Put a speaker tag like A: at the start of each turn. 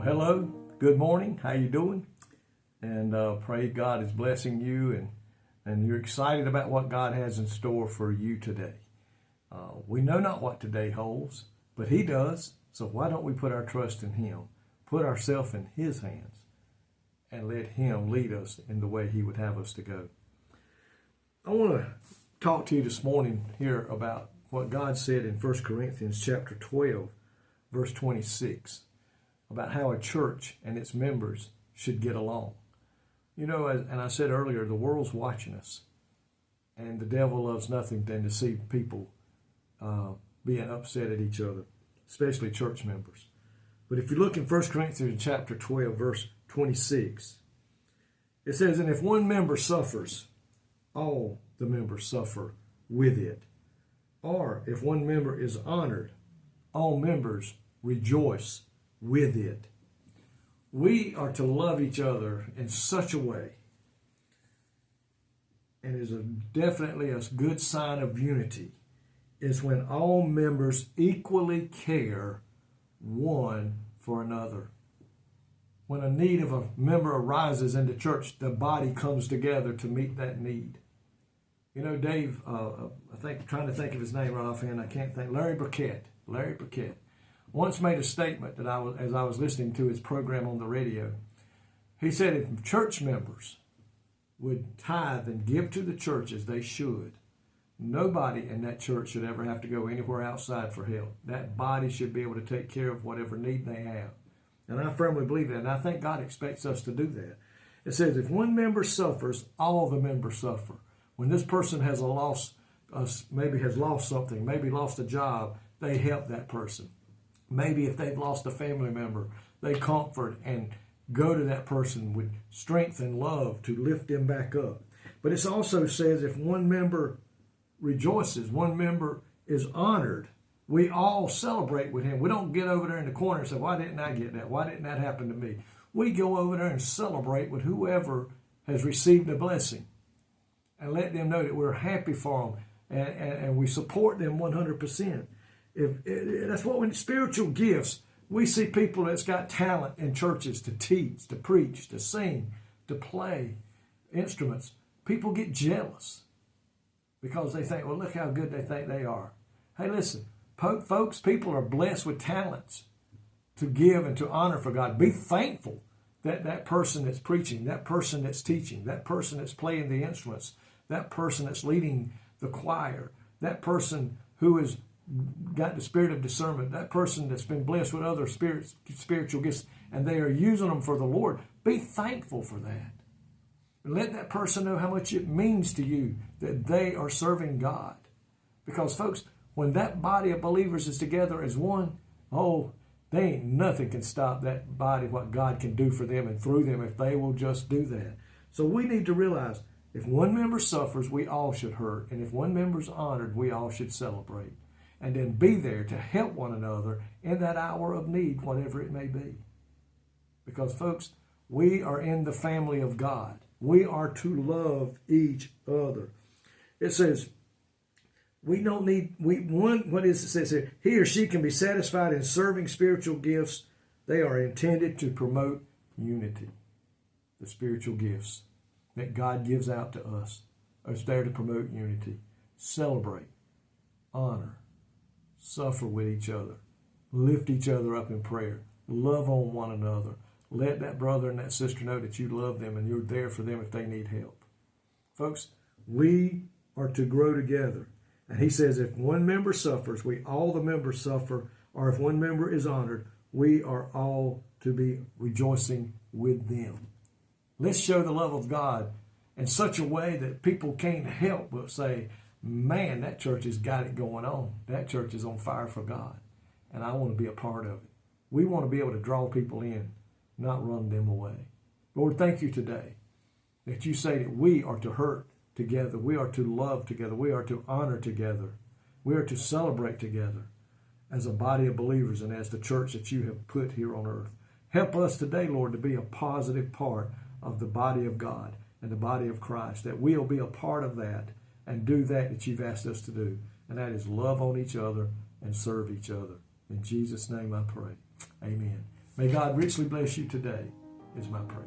A: Well, hello, good morning. How you doing? And pray God is blessing you and you're excited about what God has in store for you today. We know not what today holds, but He does. So why don't we put our trust in Him, put ourselves in His hands, and let Him lead us in the way He would have us to go. I want to talk to you this morning here about what God said in 1 Corinthians chapter 12, verse 26, about how a church and its members should get along. You know, and I said earlier, the world's watching us, and the devil loves nothing than to see people being upset at each other, especially church members. But if you look in 1 Corinthians chapter 12, verse 26, it says, "And if one member suffers, all the members suffer with it. Or if one member is honored, all members rejoice with it." We are to love each other in such a way, and is definitely a good sign of unity, is when all members equally care one for another. When a need of a member arises in the church, the body comes together to meet that need. You know, Dave, trying to think of his name right offhand, I can't think. Larry Burkett once made a statement that as I was listening to his program on the radio. He said if church members would tithe and give to the church as they should, nobody in that church should ever have to go anywhere outside for help. That body should be able to take care of whatever need they have. And I firmly believe that, and I think God expects us to do that. It says if one member suffers, all the members suffer. When this person has maybe has lost something, maybe lost a job, they help that person. Maybe if they've lost a family member, they comfort and go to that person with strength and love to lift them back up. But it also says if one member rejoices, one member is honored, we all celebrate with him. We don't get over there in the corner and say, why didn't I get that? Why didn't that happen to me? We go over there and celebrate with whoever has received a blessing and let them know that we're happy for them and we support them 100%. That's what when spiritual gifts, we see people that's got talent in churches to teach, to preach, to sing, to play instruments. People get jealous because they think, well, look how good they think they are. Hey, listen, folks, people are blessed with talents to give and to honor for God. Be thankful that that person that's preaching, that person that's teaching, that person that's playing the instruments, that person that's leading the choir, that person who has got the spirit of discernment, that person that's been blessed with other spiritual gifts, and they are using them for the Lord. Be thankful for that. And let that person know how much it means to you that they are serving God. Because, folks, when that body of believers is together as one, they ain't nothing can stop that body, what God can do for them and through them if they will just do that. So we need to realize if one member suffers, we all should hurt. And if one member is honored, we all should celebrate. And then be there to help one another in that hour of need, whatever it may be. Because, folks, we are in the family of God. We are to love each other. It says, what is it says here? He or she can be satisfied in serving spiritual gifts. They are intended to promote unity. The spiritual gifts that God gives out to us are there to promote unity. Celebrate, honor, suffer with each other, lift each other up in prayer, love on one another. Let that brother and that sister know that you love them and you're there for them if they need help. Folks, we are to grow together. And he says if one member suffers, all the members suffer, or if one member is honored, we are all to be rejoicing with them. Let's show the love of God in such a way that people can't help but say, man, that church has got it going on. That church is on fire for God, and I want to be a part of it. We want to be able to draw people in, not run them away. Lord, thank you today that you say that we are to hurt together. We are to love together. We are to honor together. We are to celebrate together as a body of believers and as the church that you have put here on earth. Help us today, Lord, to be a positive part of the body of God and the body of Christ, that we'll be a part of that and do that you've asked us to do. And that is love on each other and serve each other. In Jesus' name I pray. Amen. May God richly bless you today, is my prayer.